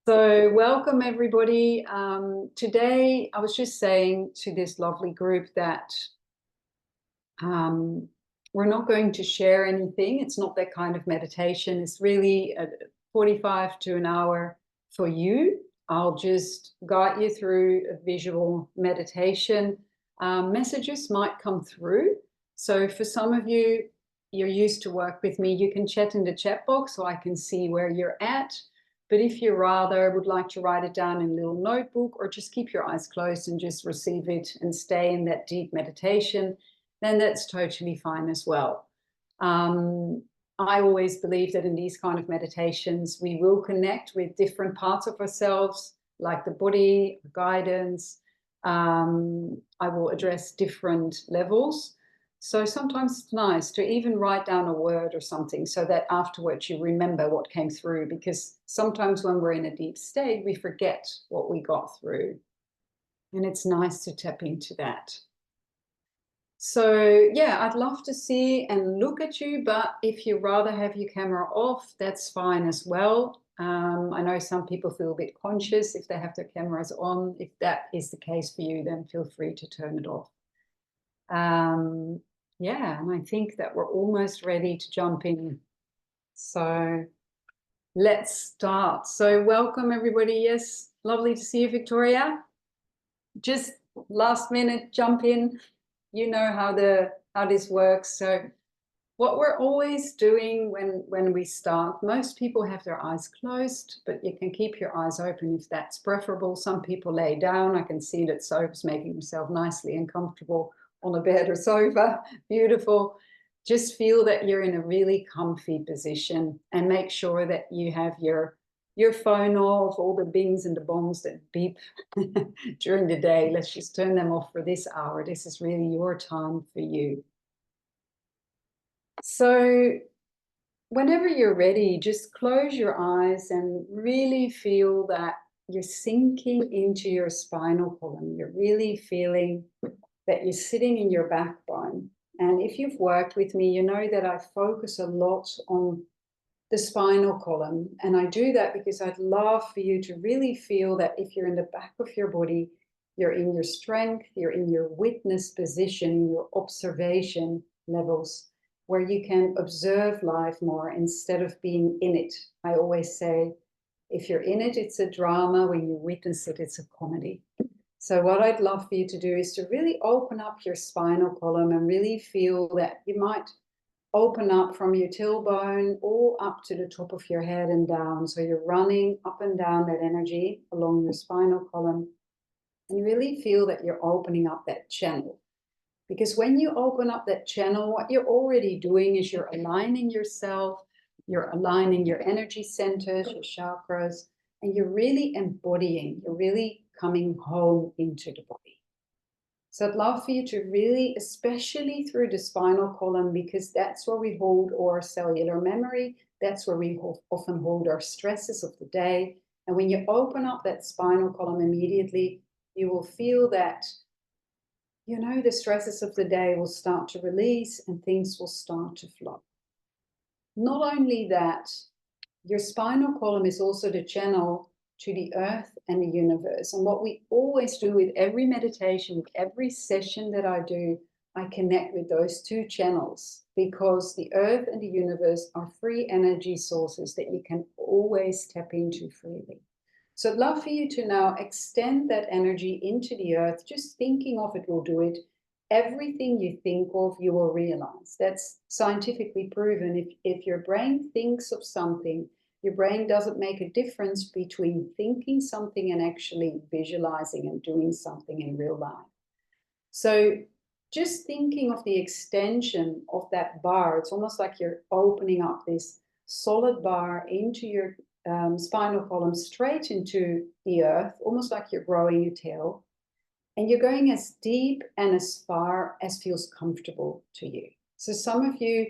So welcome everybody. Today I was just saying to this lovely group that um, we're not going to share anything. It's not that kind of meditation. It's really 45 to an hour for you. I'll just guide you through a visual meditation. Messages might come through. So for some of you, you're used to work with me, you can chat in the chat box so I can see where you're at. But if you rather would like to write it down in a little notebook or just keep your eyes closed and just receive it and stay in that deep meditation, then that's totally fine as well. I always believe that in these kind of meditations, we will connect with different parts of ourselves, like the body, guidance. I will address different levels. So sometimes it's nice to even write down a word or something so that afterwards you remember what came through, because sometimes when we're in a deep state, we forget what we got through. And it's nice to tap into that. So yeah, I'd love to see and look at you, but if you rather have your camera off, that's fine as well. I know some people feel a bit conscious if they have their cameras on. If that is the case for you, then feel free to turn it off. Yeah, and I think that we're almost ready to jump in. So let's start. So welcome everybody. Yes, lovely to see you, Victoria. Just last minute jump in. You know how this works. So what we're always doing when we start, most people have their eyes closed, but you can keep your eyes open if that's preferable. Some people lay down. I can see that Soap's making himself nicely and comfortable on a bed or sofa. Beautiful. Just feel that you're in a really comfy position and make sure that you have your phone off, all the bings and the bongs that beep during the day. Let's just turn them off for this hour. This is really your time for you. So whenever you're ready, just close your eyes and really feel that you're sinking into your spinal column. You're really feeling that you're sitting in your backbone. And if you've worked with me, you know that I focus a lot on the spinal column. And I do that because I'd love for you to really feel that if you're in the back of your body, you're in your strength, you're in your witness position, your observation levels, where you can observe life more instead of being in it. I always say, if you're in it, it's a drama. When you witness it, it's a comedy. So what I'd love for you to do is to really open up your spinal column and really feel that you might open up from your tailbone all up to the top of your head and down. So you're running up and down that energy along your spinal column and really feel that you're opening up that channel. Because when you open up that channel, what you're already doing is you're aligning yourself, you're aligning your energy centers, your chakras, and you're really embodying, you're really coming home into the body. So I'd love for you to really, especially through the spinal column, because that's where we hold our cellular memory, that's where we often hold our stresses of the day. And when you open up that spinal column immediately, you will feel that, you know, the stresses of the day will start to release and things will start to flow. Not only that, your spinal column is also the channel to the earth and the universe. And what we always do with every meditation, with every session that I do, I connect with those two channels, because the earth and the universe are free energy sources that you can always tap into freely. So I'd love for you to now extend that energy into the earth. Just thinking of it will do it. Everything you think of, you will realize. That's scientifically proven. If your brain thinks of something, your brain doesn't make a difference between thinking something and actually visualizing and doing something in real life. So just thinking of the extension of that bar, it's almost like you're opening up this solid bar into your spinal column, straight into the earth, almost like you're growing a tail. And you're going as deep and as far as feels comfortable to you. So some of you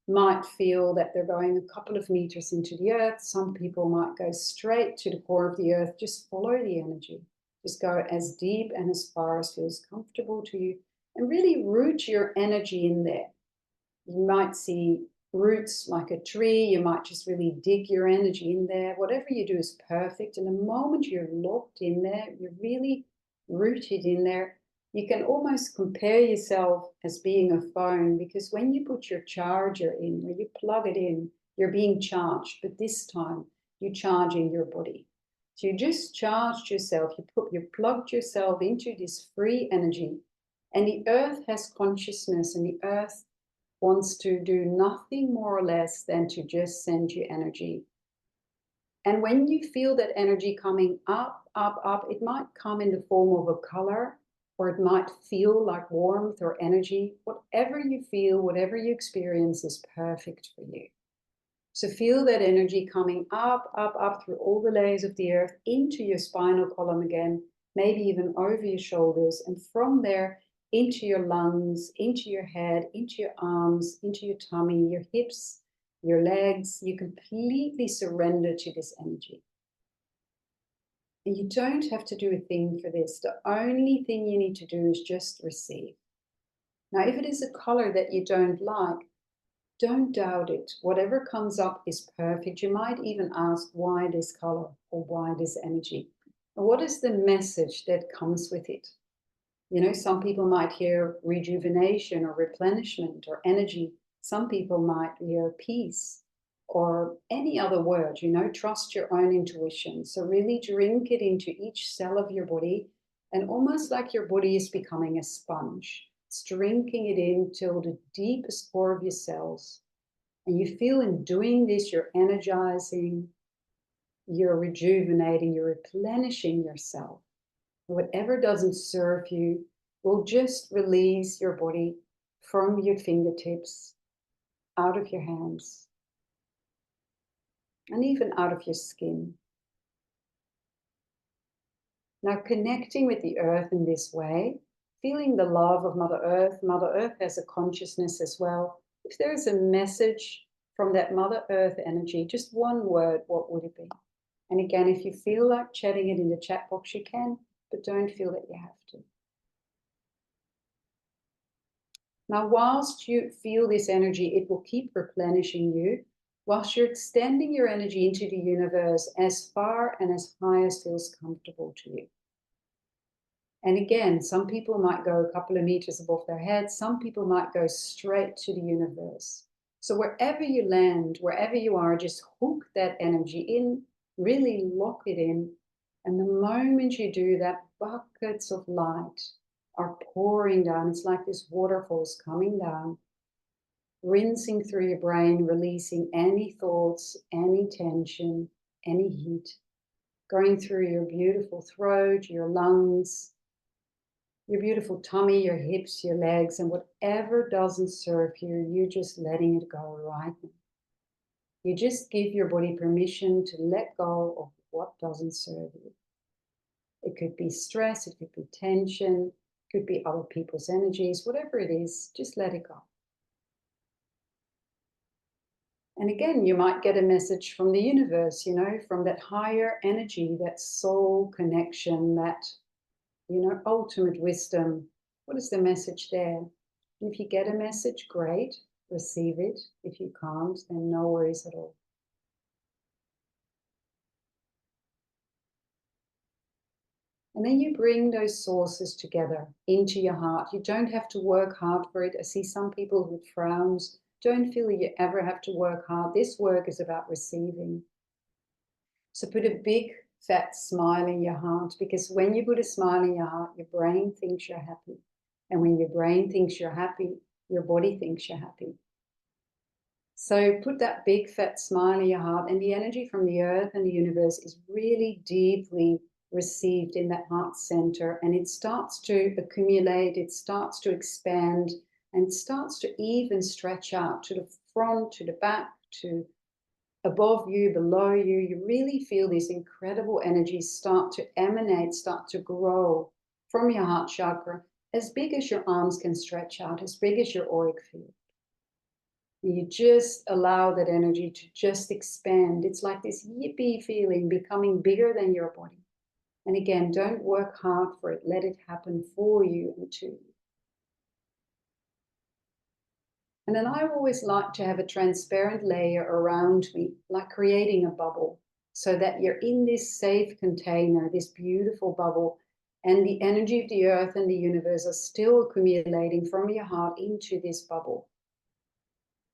might feel that they're going a couple of meters into the earth. Some people might go straight to the core of the earth. Just follow the energy. Just go as deep and as far as feels comfortable to you, and really root your energy in there. You might see roots like a tree. You might just really dig your energy in there. Whatever you do is perfect. And the moment you're locked in there, you're really rooted in there. You can almost compare yourself as being a phone, because when you put your charger in, when you plug it in, you're being charged. But this time you're charging your body. So you just charged yourself. You plugged yourself into this free energy. And the earth has consciousness, and the earth wants to do nothing more or less than to just send you energy. And when you feel that energy coming up, up, up, it might come in the form of a color, or it might feel like warmth or energy. Whatever you feel, whatever you experience is perfect for you. So feel that energy coming up, up, up through all the layers of the earth into your spinal column again, maybe even over your shoulders. And from there, into your lungs, into your head, into your arms, into your tummy, your hips, your legs. You completely surrender to this energy. And you don't have to do a thing for this. The only thing you need to do is just receive. Now, if it is a color that you don't like, don't doubt it. Whatever comes up is perfect. You might even ask, why this color or why this energy? And what is the message that comes with it? You know, some people might hear rejuvenation or replenishment or energy. Some people might hear peace or any other word, you know, trust your own intuition. So really drink it into each cell of your body, and almost like your body is becoming a sponge. It's drinking it in till the deepest core of your cells. And you feel in doing this, you're energizing, you're rejuvenating, you're replenishing yourself. Whatever doesn't serve you will just release your body from your fingertips, out of your hands, and even out of your skin. Now, connecting with the earth in this way, feeling the love of Mother Earth. Mother Earth has a consciousness as well. If there is a message from that Mother Earth energy, just one word, what would it be? And again, if you feel like chatting it in the chat box, you can, but don't feel that you have to. Now, whilst you feel this energy, it will keep replenishing you, whilst you're extending your energy into the universe as far and as high as feels comfortable to you. And again, some people might go a couple of meters above their head. Some people might go straight to the universe. So wherever you land, wherever you are, just hook that energy in, really lock it in. And the moment you do that, buckets of light are pouring down. It's like this waterfall's coming down, rinsing through your brain, releasing any thoughts, any tension, any heat, going through your beautiful throat, your lungs, your beautiful tummy, your hips, your legs, and whatever doesn't serve you, you're just letting it go right now. You just give your body permission to let go of what doesn't serve you. It could be stress, it could be tension, it could be other people's energies, whatever it is, just let it go. And again, you might get a message from the universe, you know, from that higher energy, that soul connection, that, you know, ultimate wisdom. What is the message there? If you get a message, great, receive it. If you can't, then no worries at all. And then you bring those sources together into your heart. You don't have to work hard for it. I see some people with frowns. Don't feel you ever have to work hard. This work is about receiving. So put a big fat smile in your heart, because when you put a smile in your heart, your brain thinks you're happy. And when your brain thinks you're happy, your body thinks you're happy. So put that big fat smile in your heart, and the energy from the earth and the universe is really deeply received in that heart center, and it starts to accumulate, it starts to expand, and it starts to even stretch out to the front, to the back, to above you, below you. You really feel these incredible energies start to emanate, start to grow from your heart chakra, as big as your arms can stretch out, as big as your auric field. You just allow that energy to just expand. It's like this yippee feeling, becoming bigger than your body. And again, don't work hard for it. Let it happen for you and to you. And then I always like to have a transparent layer around me, like creating a bubble, so that you're in this safe container, this beautiful bubble, and the energy of the earth and the universe are still accumulating from your heart into this bubble.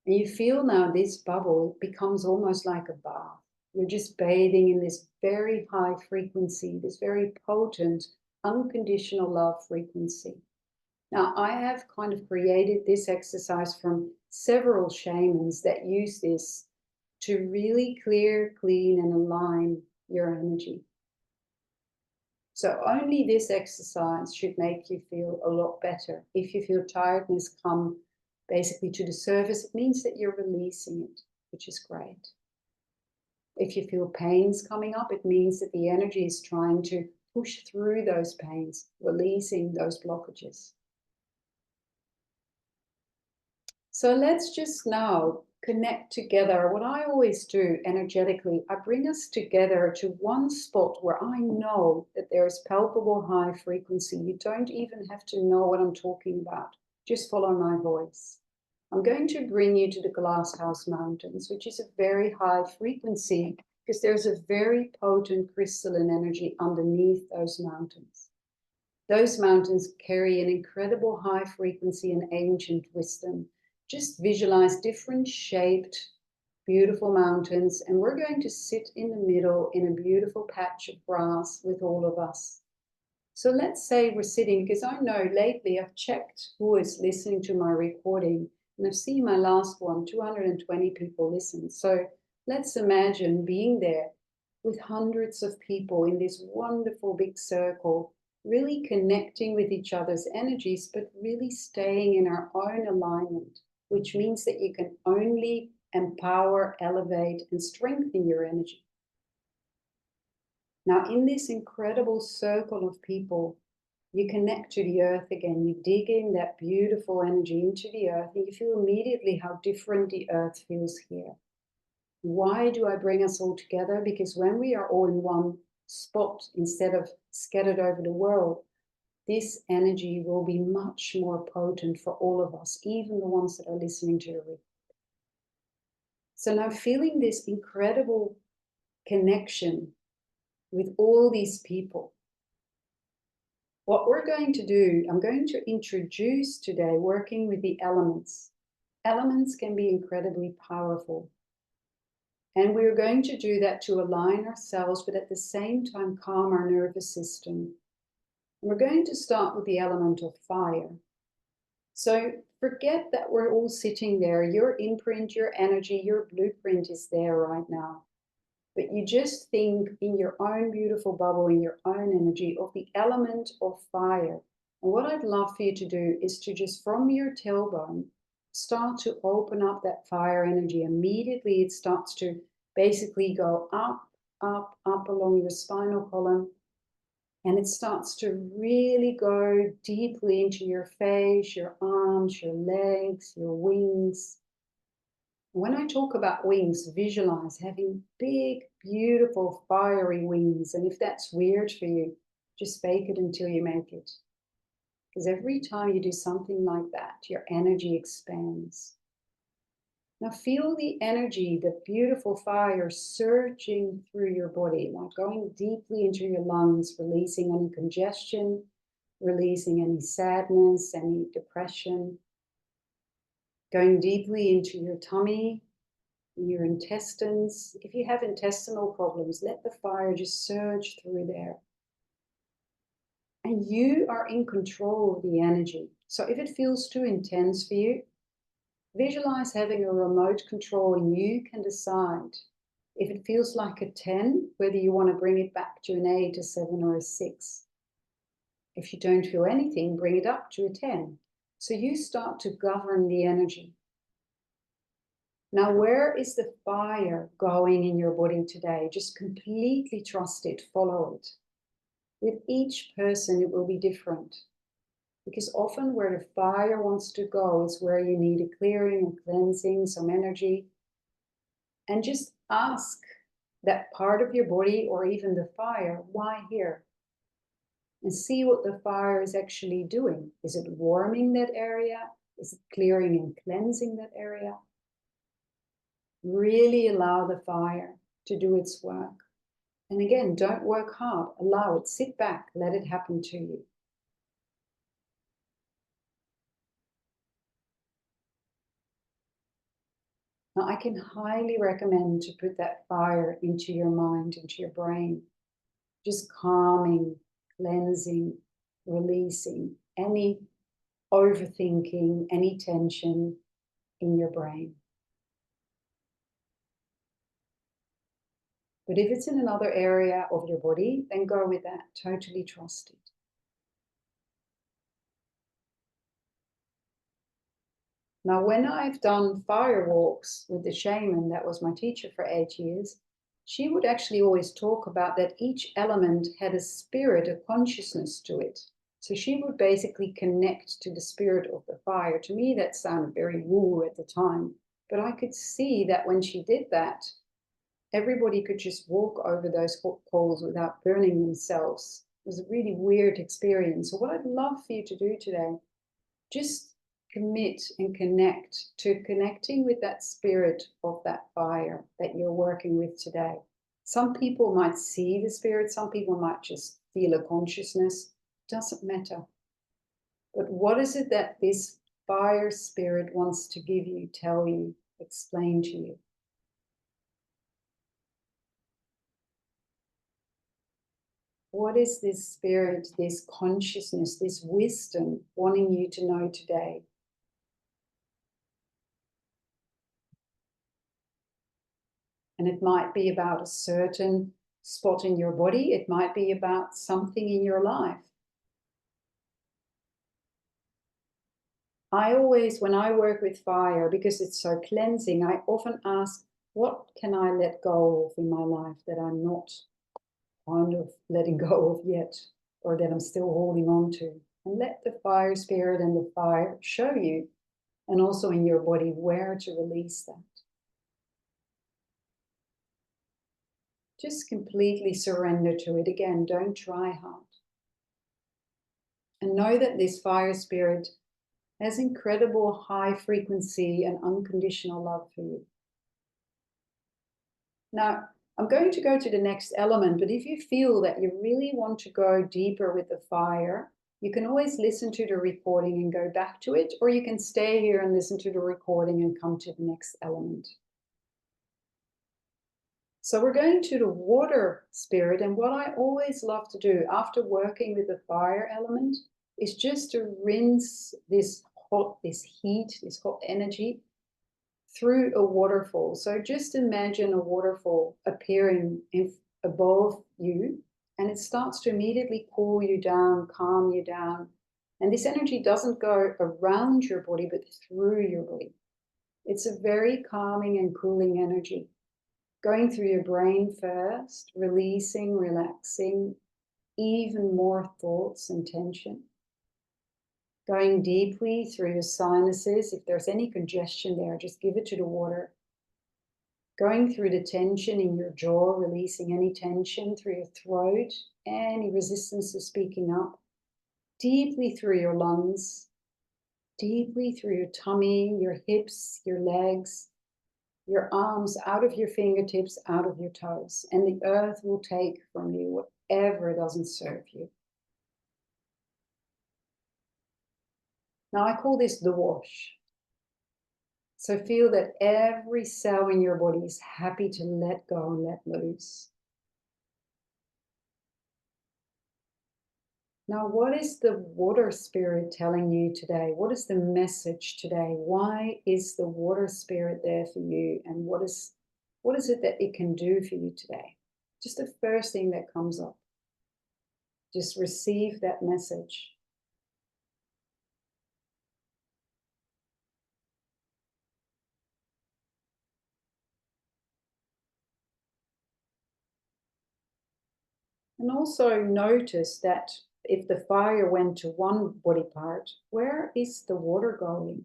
And you feel now this bubble becomes almost like a bath. You're just bathing in this very high frequency, this very potent, unconditional love frequency. Now, I have kind of created this exercise from several shamans that use this to really clear, clean, and align your energy. So only this exercise should make you feel a lot better. If you feel tiredness come basically to the surface, it means that you're releasing it, which is great. If you feel pains coming up, it means that the energy is trying to push through those pains, releasing those blockages. So let's just now connect together. What I always do energetically, I bring us together to one spot where I know that there is palpable high frequency. You don't even have to know what I'm talking about. Just follow my voice. I'm going to bring you to the Glasshouse Mountains, which is a very high frequency because there's a very potent crystalline energy underneath those mountains. Those mountains carry an incredible high frequency and ancient wisdom. Just visualize different shaped, beautiful mountains, and we're going to sit in the middle in a beautiful patch of grass with all of us. So let's say we're sitting, because I know lately I've checked who is listening to my recording, and I've seen my last one, 220 people listen. So let's imagine being there with hundreds of people in this wonderful big circle, really connecting with each other's energies, but really staying in our own alignment, which means that you can only empower, elevate, and strengthen your energy. Now, in this incredible circle of people, you connect to the earth again. You dig in that beautiful energy into the earth, and you feel immediately how different the earth feels here. Why do I bring us all together? Because when we are all in one spot, instead of scattered over the world, this energy will be much more potent for all of us, even the ones that are listening to the recording. So now feeling this incredible connection with all these people, what we're going to do, I'm going to introduce today working with the elements. Elements can be incredibly powerful. And we're going to do that to align ourselves, but at the same time calm our nervous system. And we're going to start with the element of fire. So forget that we're all sitting there. Your imprint, your energy, your blueprint is there right now. But you just think in your own beautiful bubble, in your own energy of the element of fire. And what I'd love for you to do is to just from your tailbone, start to open up that fire energy. Immediately it starts to basically go up, up, up along your spinal column. And it starts to really go deeply into your face, your arms, your legs, your wings. When I talk about wings, visualize having big, beautiful, fiery wings. And if that's weird for you, just fake it until you make it. Because every time you do something like that, your energy expands. Now feel the energy, the beautiful fire surging through your body, like going deeply into your lungs, releasing any congestion, releasing any sadness, any depression, going deeply into your tummy, your intestines. If you have intestinal problems, let the fire just surge through there. And you are in control of the energy. So if it feels too intense for you, visualize having a remote control and you can decide if it feels like a 10, whether you want to bring it back to an 8, a 7, or a 6. If you don't feel anything, bring it up to a 10. So you start to govern the energy. Now, where is the fire going in your body today? Just completely trust it, follow it. With each person, it will be different. Because often where the fire wants to go is where you need a clearing, a cleansing, some energy. And just ask that part of your body or even the fire, why here? And see what the fire is actually doing. Is it warming that area? Is it clearing and cleansing that area? Really allow the fire to do its work. And again, don't work hard. Allow it. Sit back. Let it happen to you. Now, I can highly recommend to put that fire into your mind, into your brain, just calming, cleansing, releasing any overthinking, any tension in your brain. But if it's in another area of your body, then go with that. Totally trust it. Now, when I've done fire walks with the shaman, that was my teacher for 8 years, she would actually always talk about that each element had a spirit, a consciousness to it. So she would basically connect to the spirit of the fire. To me, that sounded very woo at the time. But I could see that when she did that, everybody could just walk over those hot coals without burning themselves. It was a really weird experience. So what I'd love for you to do today, just commit and connect to connecting with that spirit of that fire that you're working with today. Some people might see the spirit, some people might just feel a consciousness. Doesn't matter. But what is it that this fire spirit wants to give you, tell you, explain to you? What is this spirit, this consciousness, this wisdom wanting you to know today? And it might be about a certain spot in your body. It might be about something in your life. I always, when I work with fire, because it's so cleansing, I often ask, what can I let go of in my life that I'm not kind of letting go of yet, or that I'm still holding on to? And let the fire spirit and the fire show you, and also in your body, where to release that. Just completely surrender to it. Again, don't try hard. And know that this fire spirit has incredible high frequency and unconditional love for you. Now, I'm going to go to the next element, but if you feel that you really want to go deeper with the fire, you can always listen to the recording and go back to it, or you can stay here and listen to the recording and come to the next element. So we're going to the water spirit, and what I always love to do after working with the fire element is just to rinse this heat, this hot energy through a waterfall. So just imagine a waterfall appearing above you, and it starts to immediately cool you down, calm you down. And this energy doesn't go around your body, but through your body. It's a very calming and cooling energy. Going through your brain first, releasing, relaxing, even more thoughts and tension. Going deeply through your sinuses. If there's any congestion there, just give it to the water. Going through the tension in your jaw, releasing any tension through your throat, any resistance to speaking up. Deeply through your lungs, deeply through your tummy, your hips, your legs, your arms, out of your fingertips, out of your toes. And the earth will take from you whatever doesn't serve you. Now I call this the wash. So feel that every cell in your body is happy to let go and let loose. Now, what is the water spirit telling you today? What is the message today? Why is the water spirit there for you? And what is it that it can do for you today? Just the first thing that comes up. Just receive that message. And also notice that if the fire went to one body part, where is the water going?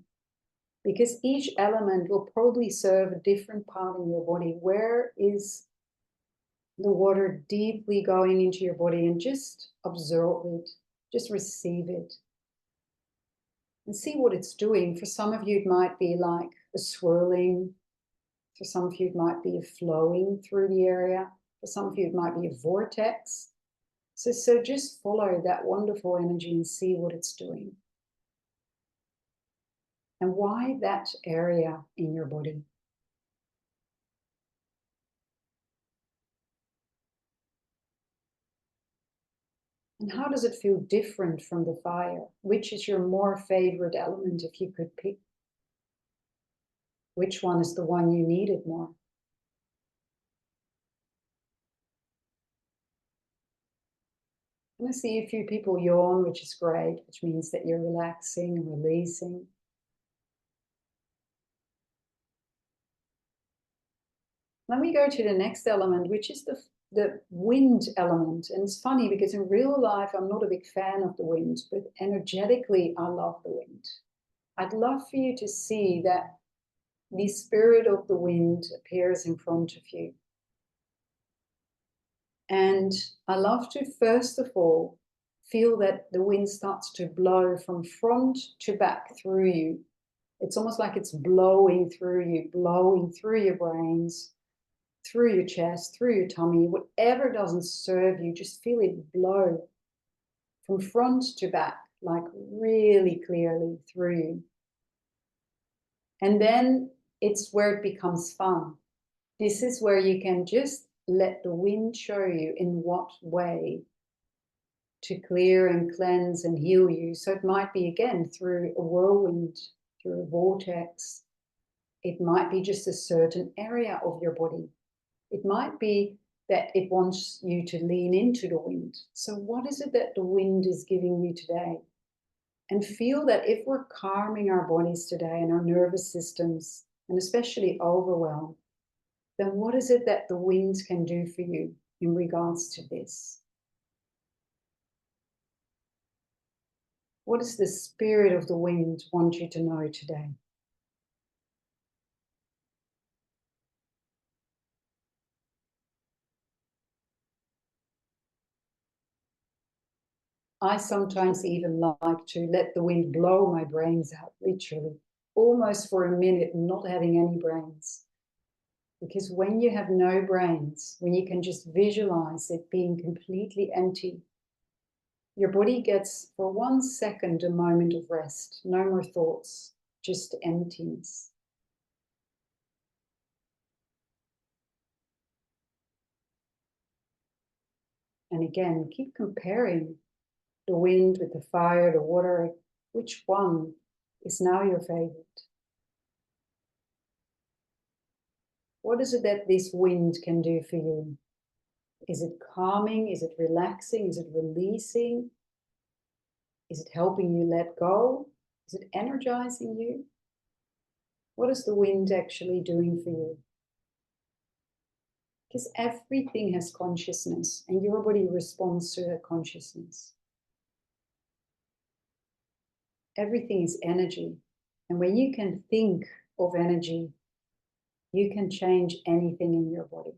Because each element will probably serve a different part in your body. Where is the water deeply going into your body? And just absorb it, just receive it. and see what it's doing. For some of you, it might be like a swirling. For some of you, it might be a flowing through the area. For some of you, it might be a vortex. So just follow that wonderful energy and see what it's doing. And why that area in your body? And how does it feel different from the fire? Which is your more favorite element if you could pick? Which one is the one you needed more? And I see a few people yawn, which is great, which means that you're relaxing and releasing. Then we go to the next element, which is the wind element. And it's funny because in real life, I'm not a big fan of the wind, but energetically, I love the wind. I'd love for you to see that the spirit of the wind appears in front of you. And I love to, first of all, feel that the wind starts to blow from front to back through you. It's almost like it's blowing through you, blowing through your brains, through your chest, through your tummy, whatever doesn't serve you, just feel it blow from front to back, like really clearly through you. And then it's where it becomes fun. This is where you can just let the wind show you in what way to clear and cleanse and heal you. So it might be, again, through a whirlwind, through a vortex. It might be just a certain area of your body. It might be that it wants you to lean into the wind. So what is it that the wind is giving you today? And feel that if we're calming our bodies today and our nervous systems, and especially overwhelm, then what is it that the wind can do for you in regards to this? What does the spirit of the wind want you to know today? I sometimes even like to let the wind blow my brains out, literally, almost for a minute, not having any brains. Because when you have no brains, when you can just visualize it being completely empty, your body gets, for 1 second, a moment of rest. No more thoughts, just emptiness. And again, keep comparing the wind with the fire, the water. Which one is now your favorite? What is it that this wind can do for you? Is it calming? Is it relaxing? Is it releasing? Is it helping you let go? Is it energizing you? What is the wind actually doing for you? Because everything has consciousness and your body responds to that consciousness. Everything is energy. And when you can think of energy, you can change anything in your body.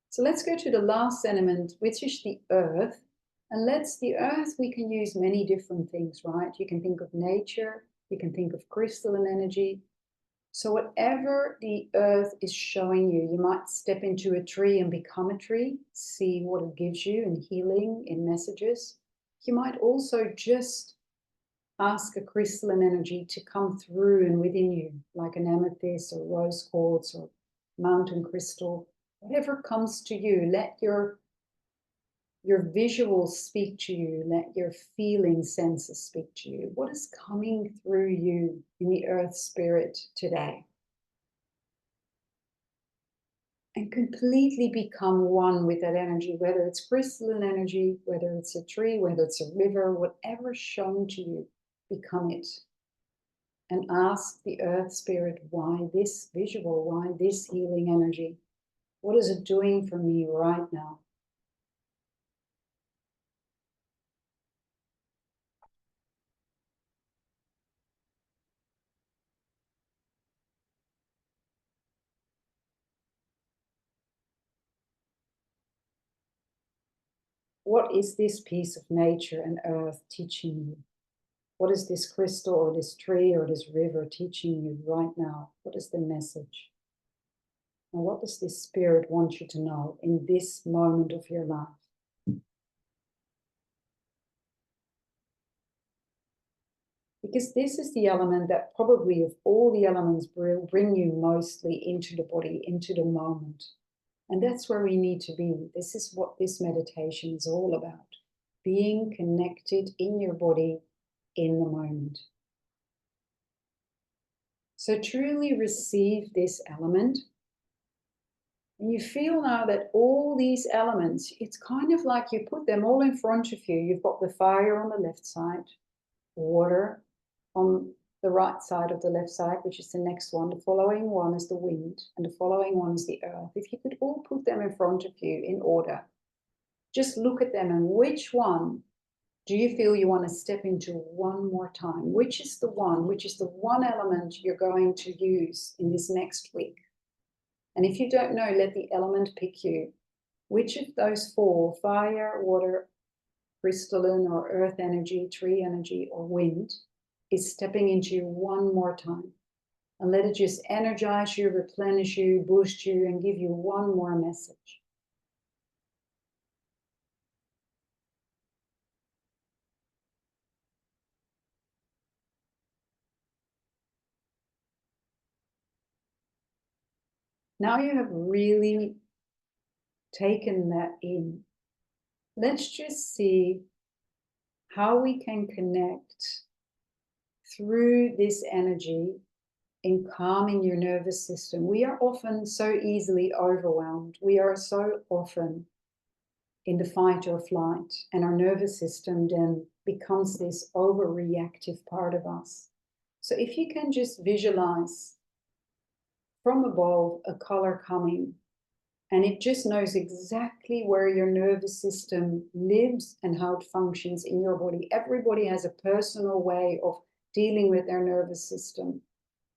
So let's go to the last element, which is the earth. And the earth, we can use many different things, right? You can think of nature, you can think of crystalline energy. So whatever the earth is showing you, you might step into a tree and become a tree, see what it gives you in healing, in messages. You might also just ask a crystalline energy to come through and within you, like an amethyst or rose quartz or mountain crystal. Whatever comes to you, let your visuals speak to you, let your feeling senses speak to you. What is coming through you in the earth spirit today? And completely become one with that energy, whether it's crystalline energy, whether it's a tree, whether it's a river, whatever's shown to you, become it. And ask the earth spirit, why this visual, why this healing energy? What is it doing for me right now? What is this piece of nature and earth teaching you? What is this crystal or this tree or this river teaching you right now? What is the message? And what does this spirit want you to know in this moment of your life? Because this is the element that probably of all the elements bring you mostly into the body, into the moment. And that's where we need to be. This is what this meditation is all about. Being connected in your body in the moment. So truly receive this element. And you feel now that all these elements, it's kind of like you put them all in front of you. You've got the fire on the left side, water on the right side of the left side, which is the next one. The following one is the wind, and the following one is the earth. If you could all put them in front of you in order, just look at them, and which one do you feel you want to step into one more time? Which is the one element you're going to use in this next week? And if you don't know, let the element pick you. Which of those four, fire, water, crystalline or earth energy, tree energy, or wind, is stepping into you one more time? And let it just energize you, replenish you, boost you, and give you one more message. Now you have really taken that in. Let's just see how we can connect through this energy in calming your nervous system. We are often so easily overwhelmed. We are so often in the fight or flight, and our nervous system then becomes this overreactive part of us. So if you can just visualize from above a color coming, and it just knows exactly where your nervous system lives and how it functions in your body. Everybody has a personal way of dealing with their nervous system.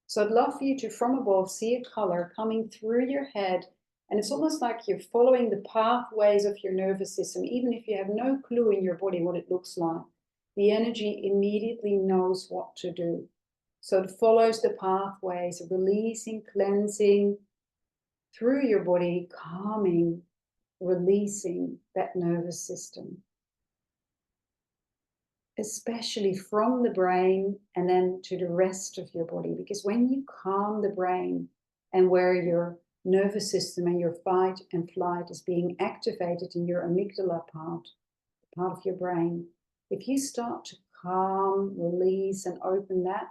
So I'd love for you to, from above, see a color coming through your head. And it's almost like you're following the pathways of your nervous system, even if you have no clue in your body what it looks like. The energy immediately knows what to do. So it follows the pathways, releasing, cleansing through your body, calming, releasing that nervous system. Especially from the brain and then to the rest of your body. Because when you calm the brain and where your nervous system and your fight and flight is being activated in your amygdala part of your brain, if you start to calm, release, and open that,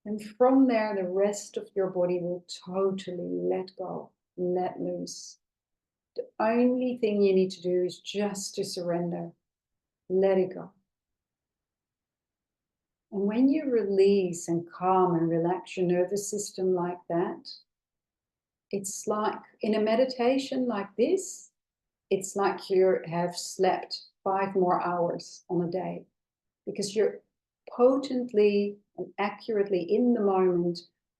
then from there, the rest of your body will totally let go, let loose. The only thing you need to do is just to surrender, let it go. And when you release and calm and relax your nervous system like that, it's like in a meditation like this, it's like you have slept 5 more hours on a day, because you're potently and accurately in the moment,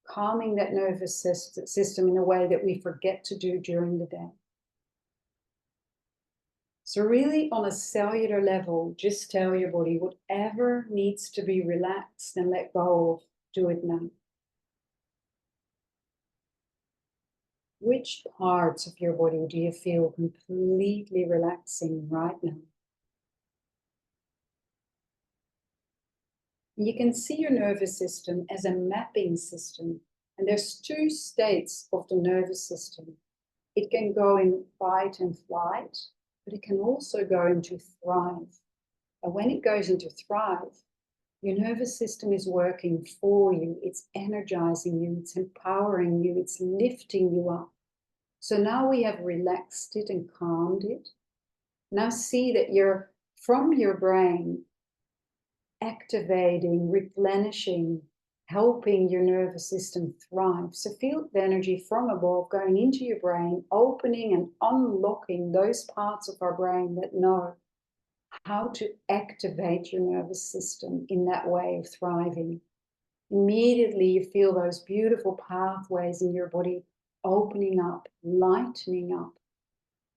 calming that nervous system in a way that we forget to do during the day. So really on a cellular level, just tell your body whatever needs to be relaxed and let go of, do it now. Which parts of your body do you feel completely relaxing right now? You can see your nervous system as a mapping system, and there's 2 states of the nervous system. It can go in fight and flight, but it can also go into thrive. And when it goes into thrive, your nervous system is working for you. It's energizing you. It's empowering you. It's lifting you up. So now we have relaxed it and calmed it. Now see that you're from your brain activating, replenishing, helping your nervous system thrive. So feel the energy from above going into your brain, opening and unlocking those parts of our brain that know how to activate your nervous system in that way of thriving. Immediately you feel those beautiful pathways in your body opening up, lightening up.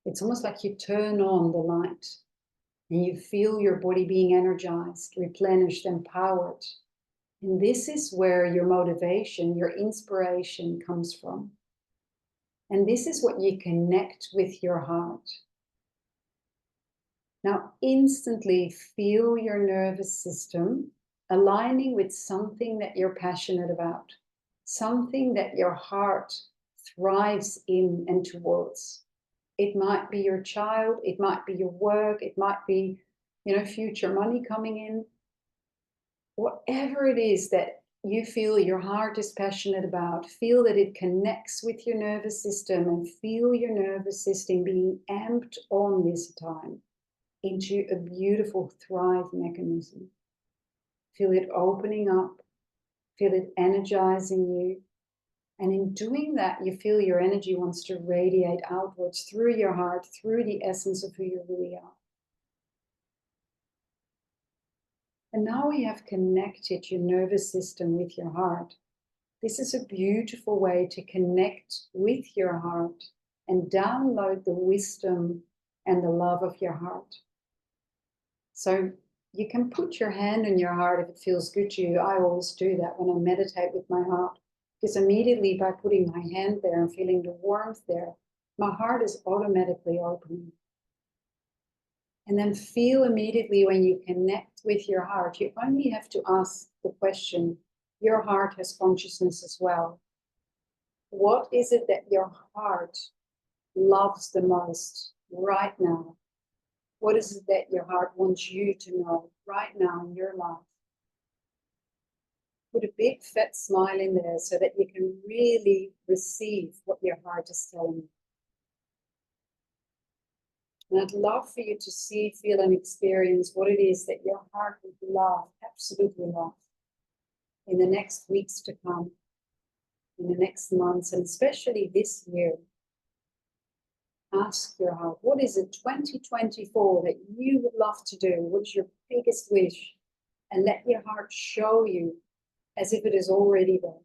It's almost like you turn on the light. And you feel your body being energized, replenished, empowered. And this is where your motivation, your inspiration comes from. And this is what you connect with your heart. Now, instantly feel your nervous system aligning with something that you're passionate about, something that your heart thrives in and towards. It might be your child, it might be your work, it might be, future money coming in. Whatever it is that you feel your heart is passionate about, feel that it connects with your nervous system and feel your nervous system being amped on this time into a beautiful thrive mechanism. Feel it opening up, feel it energizing you. And in doing that, you feel your energy wants to radiate outwards through your heart, through the essence of who you really are. And now we have connected your nervous system with your heart. This is a beautiful way to connect with your heart and download the wisdom and the love of your heart. So you can put your hand on your heart if it feels good to you. I always do that when I meditate with my heart, because immediately by putting my hand there and feeling the warmth there, my heart is automatically opening. And then feel immediately when you connect with your heart, you only have to ask the question, your heart has consciousness as well. What is it that your heart loves the most right now? What is it that your heart wants you to know right now in your life? Put a big fat smile in there so that you can really receive what your heart is telling you. And I'd love for you to see, feel, and experience what it is that your heart would love, absolutely love, in the next weeks to come, in the next months, and especially this year. Ask your heart, what is it 2024 that you would love to do? What's your biggest wish? And let your heart show you as if it is already there.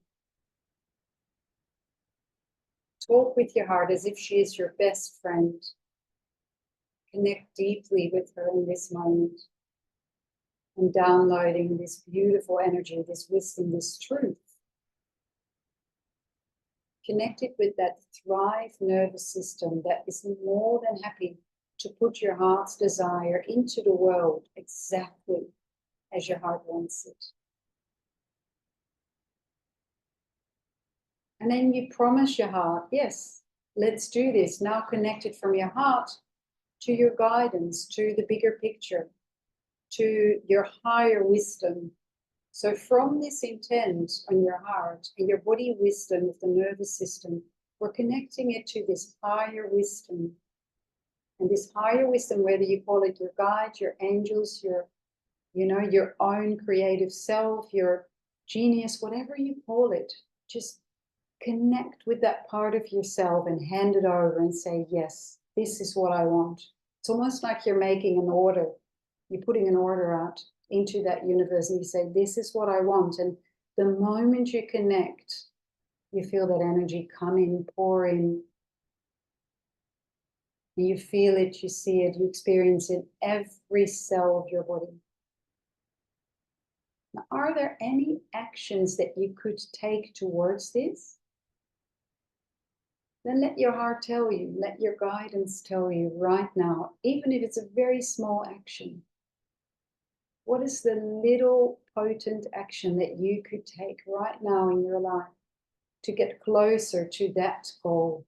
Talk with your heart as if she is your best friend. Connect deeply with her in this moment and downloading this beautiful energy, this wisdom, this truth. Connected with that thrive nervous system that is more than happy to put your heart's desire into the world exactly as your heart wants it. And then you promise your heart, yes, let's do this. Now connected from your heart to your guidance, to the bigger picture, to your higher wisdom. So from this intent on your heart and your body wisdom of the nervous system, we're connecting it to this higher wisdom. And this higher wisdom, whether you call it your guide, your angels, your own creative self, your genius, whatever you call it, just connect with that part of yourself and hand it over and say, yes, this is what I want. It's almost like you're making an order. You're putting an order out into that universe and you say, this is what I want. And the moment you connect, you feel that energy come in, pour in. And you feel it, you see it, you experience it every cell of your body. Now, are there any actions that you could take towards this? Then let your heart tell you, let your guidance tell you right now, even if it's a very small action. What is the little potent action that you could take right now in your life to get closer to that goal?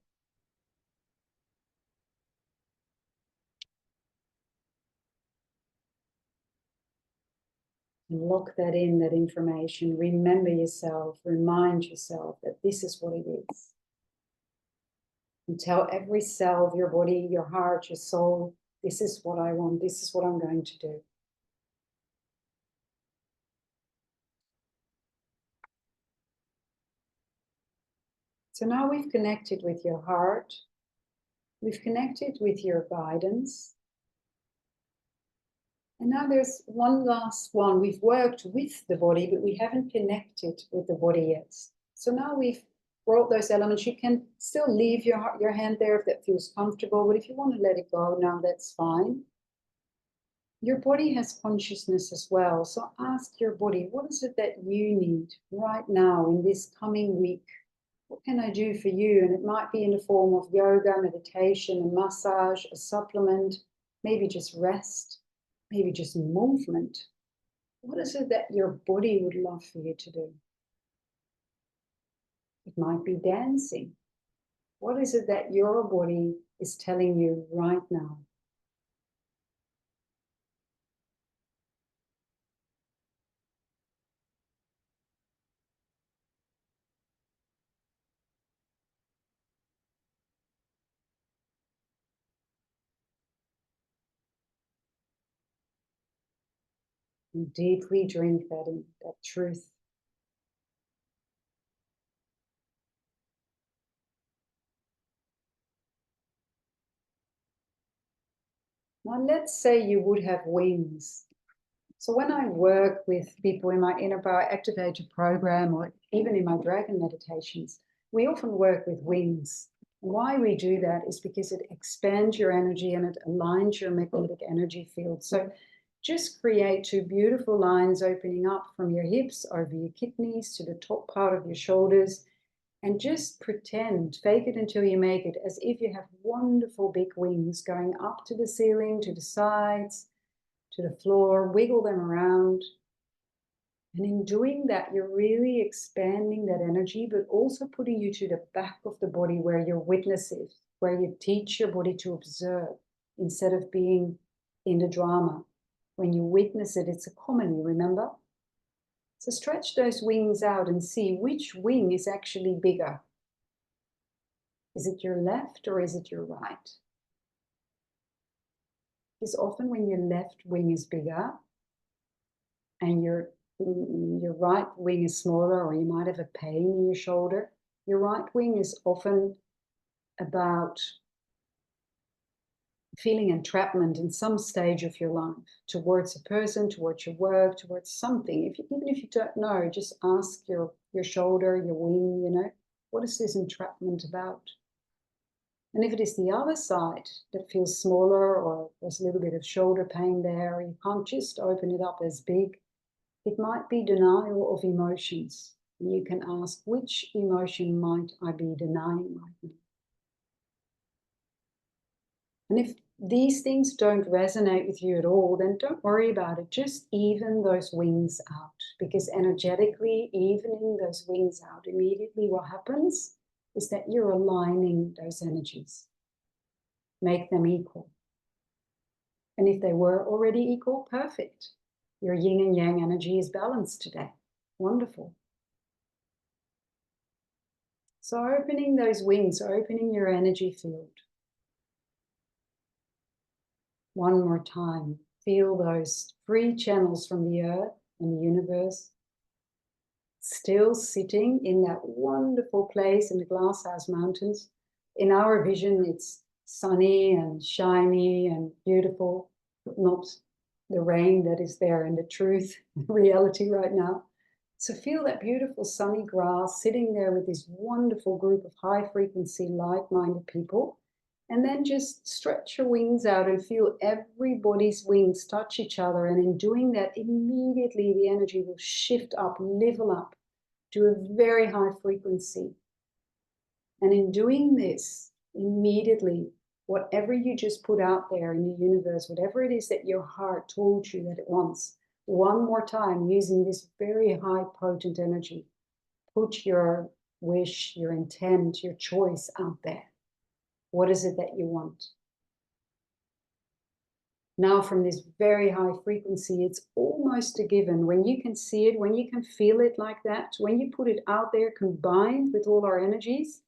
And lock that in, that information. Remember yourself, remind yourself that this is what it is. And tell every cell of your body, your heart, your soul, this is what I want, this is what I'm going to do. So now we've connected with your heart, we've connected with your guidance. And now there's one last one. We've worked with the body, but we haven't connected with the body yet. So now we've brought those elements. You can still leave your hand there if that feels comfortable, but if you want to let it go now, that's fine. Your body has consciousness as well. So ask your body, what is it that you need right now in this coming week? What can I do for you? And it might be in the form of yoga, meditation, a massage, a supplement, maybe just rest, maybe just movement. What is it that your body would love for you to do? It might be dancing. What is it that your body is telling you right now? And deeply drink that in, that truth. Now, let's say you would have wings. So when I work with people in my Inner Power Activator program, or even in my dragon meditations, we often work with wings. Why we do that is because it expands your energy and it aligns your magnetic energy field. So just create two beautiful lines opening up from your hips over your kidneys to the top part of your shoulders. And just pretend, fake it until you make it, as if you have wonderful big wings going up to the ceiling, to the sides, to the floor. Wiggle them around. And in doing that, you're really expanding that energy, but also putting you to the back of the body where your witness is, where you teach your body to observe instead of being in the drama. When you witness it, it's a comedy, remember? So stretch those wings out and see which wing is actually bigger. Is it your left or is it your right? Because often when your left wing is bigger and your right wing is smaller, or you might have a pain in your shoulder, your right wing is often about feeling entrapment in some stage of your life, towards a person, towards your work, towards something. Even if you don't know, just ask your shoulder, your wing, what is this entrapment about? And if it is the other side that feels smaller, or there's a little bit of shoulder pain there, or you can't just open it up as big, it might be denial of emotions. And you can ask, which emotion might I be denying right now? And if these things don't resonate with you at all, then don't worry about it. Just even those wings out, because energetically, evening those wings out, immediately what happens is that you're aligning those energies. Make them equal. And if they were already equal, perfect. Your yin and yang energy is balanced today. Wonderful. So opening those wings, opening your energy field. One more time. Feel those free channels from the earth and the universe. Still sitting in that wonderful place in the Glasshouse Mountains. In our vision, it's sunny and shiny and beautiful, not the rain that is there in the truth, reality right now. So feel that beautiful sunny grass sitting there with this wonderful group of high frequency, like-minded people. And then just stretch your wings out and feel everybody's wings touch each other. And in doing that, immediately the energy will shift up, level up to a very high frequency. And in doing this, immediately, whatever you just put out there in the universe, whatever it is that your heart told you that it wants, one more time, using this very high potent energy, put your wish, your intent, your choice out there. What is it that you want? Now, from this very high frequency, it's almost a given. When you can see it, when you can feel it like that, when you put it out there combined with all our energies,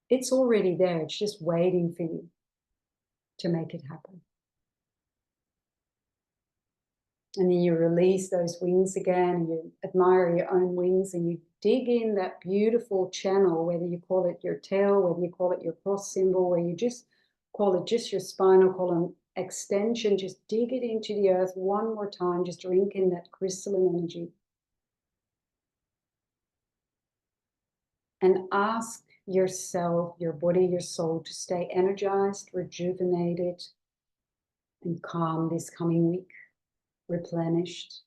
it's already there. It's just waiting for you to make it happen. And then you release those wings again, you admire your own wings, and you dig in that beautiful channel, whether you call it your tail, whether you call it your cross symbol, where you just call it just your spinal column extension. Just dig it into the earth one more time. Just drink in that crystalline energy. And ask yourself, your body, your soul, to stay energized, rejuvenated, and calm this coming week, replenished.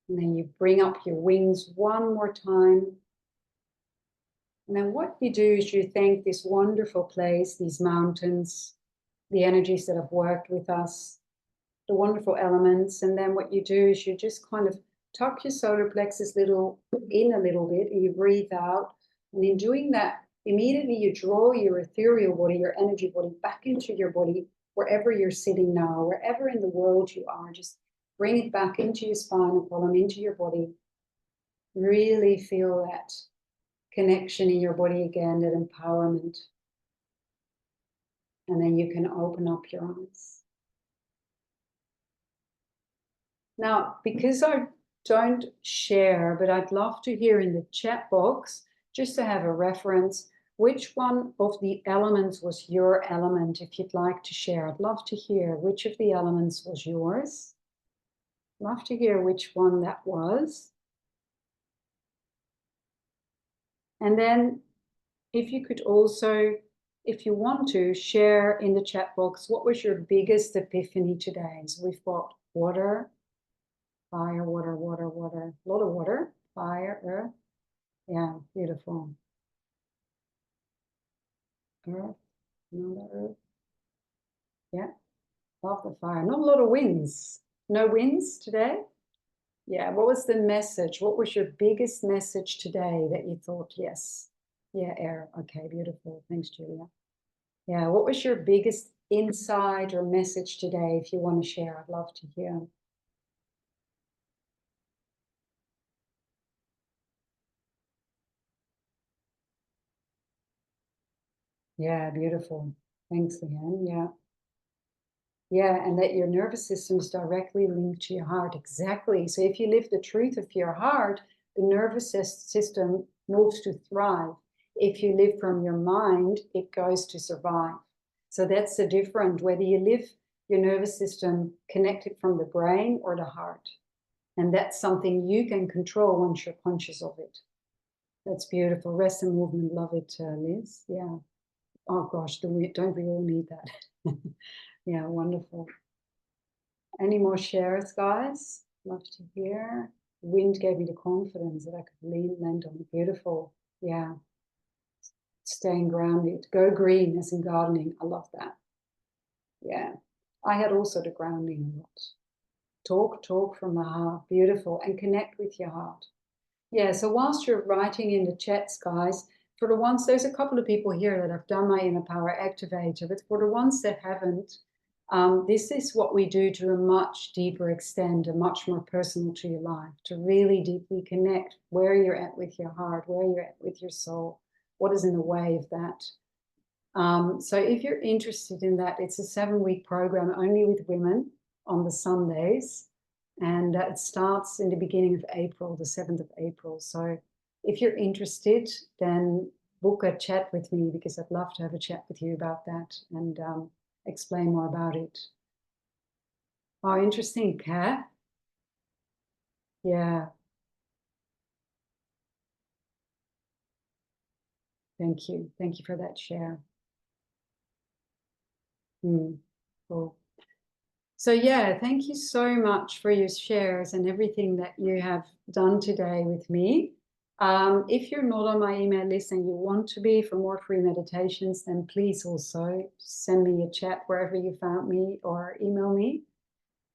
And then you bring up your wings one more time. And then what you do is you thank this wonderful place, these mountains, the energies that have worked with us, the wonderful elements. And then what you do is you just kind of tuck your solar plexus in a little bit, and you breathe out. And in doing that, immediately you draw your ethereal body, your energy body, back into your body, wherever you're sitting now, wherever in the world you are. Just bring it back into your spinal column, into your body. Really feel that connection in your body again, that empowerment. And then you can open up your eyes. Now, because I don't share, but I'd love to hear in the chat box, just to have a reference, which one of the elements was your element, if you'd like to share. I'd love to hear which of the elements was yours. Love to hear which one that was. And then if you could also, if you want to, share in the chat box, what was your biggest epiphany today? So we've got water, fire, water, water, water, a lot of water, fire, earth. Yeah, beautiful. Earth, another earth. Yeah, love the fire. Not a lot of winds. No winds today? Yeah, what was the message? What was your biggest message today that you thought, yes? Yeah, air. Okay, beautiful. Thanks, Julia. Yeah, what was your biggest insight or message today, if you want to share? I'd love to hear. Yeah, beautiful. Thanks, Leanne. Yeah. Yeah, and that your nervous system is directly linked to your heart. Exactly. So if you live the truth of your heart, the nervous system moves to thrive. If you live from your mind, it goes to survive. So that's the difference, whether you live your nervous system connected from the brain or the heart. And that's something you can control once you're conscious of it. That's beautiful. Rest and movement. Love it, Liz. Yeah. Oh gosh, don't we all need that? Yeah, wonderful. Any more shares, guys? Love to hear. Wind gave me the confidence that I could land on. Beautiful. Yeah. Staying grounded. Go green as in gardening. I love that. Yeah. I had also the grounding a lot. Talk from the heart. Beautiful. And connect with your heart. Yeah. So whilst you're writing in the chats, guys, for the ones, there's a couple of people here that have done my inner power activator, but for the ones that haven't, this is what we do to a much deeper extent and much more personal to your life, to really deeply connect where you're at with your heart, where you're at with your soul, what is in the way of that. So if you're interested in that, it's a 7-week program only with women on the Sundays. And it starts in the beginning of April, the 7th of April. So if you're interested, then book a chat with me, because I'd love to have a chat with you about that and explain more about it. Oh, interesting, Kat. Yeah. Thank you. Thank you for that share. Cool. So yeah, thank you so much for your shares and everything that you have done today with me. If you're not on my email list and you want to be for more free meditations, then please also send me a chat wherever you found me or email me.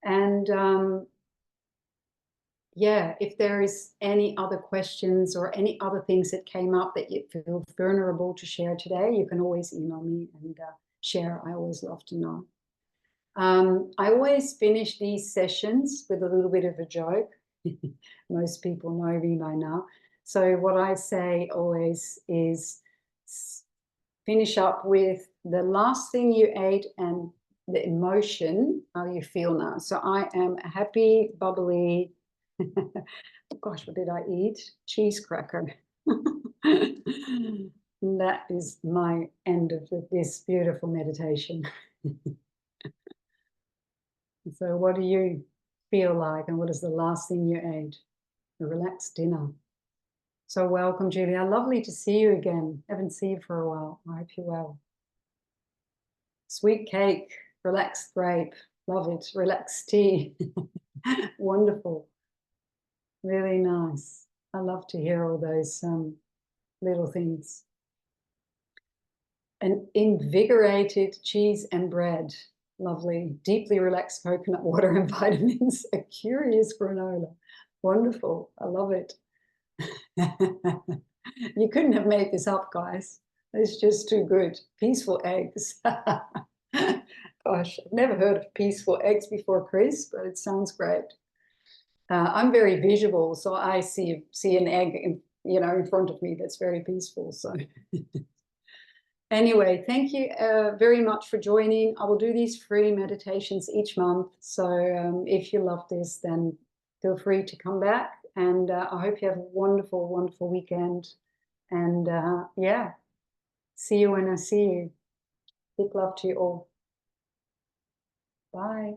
And yeah, if there is any other questions or any other things that came up that you feel vulnerable to share today, you can always email me and share. I always love to know. I always finish these sessions with a little bit of a joke. Most people know me by now. So what I say always is finish up with the last thing you ate and the emotion, how you feel now. So I am a happy, bubbly, gosh, what did I eat? Cheese cracker. That is my end of this beautiful meditation. So what do you feel like, and what is the last thing you ate? A relaxed dinner. So welcome, Julia. Lovely to see you again. Haven't seen you for a while. I hope you're well. Sweet cake, relaxed grape, love it. Relaxed tea, wonderful, really nice. I love to hear all those little things. An invigorated cheese and bread, lovely. Deeply relaxed coconut water and vitamins. A curious granola, wonderful. I love it. You couldn't have made this up, guys. It's just too good. Peaceful eggs. Gosh, I've never heard of peaceful eggs before, Chris, but it sounds great. I'm very visual, so I see an egg in front of me that's very peaceful. So anyway, thank you very much for joining. I will do these free meditations each month. So if you love this, then feel free to come back. And I hope you have a wonderful, wonderful weekend. And yeah, see you when I see you. Big love to you all. Bye.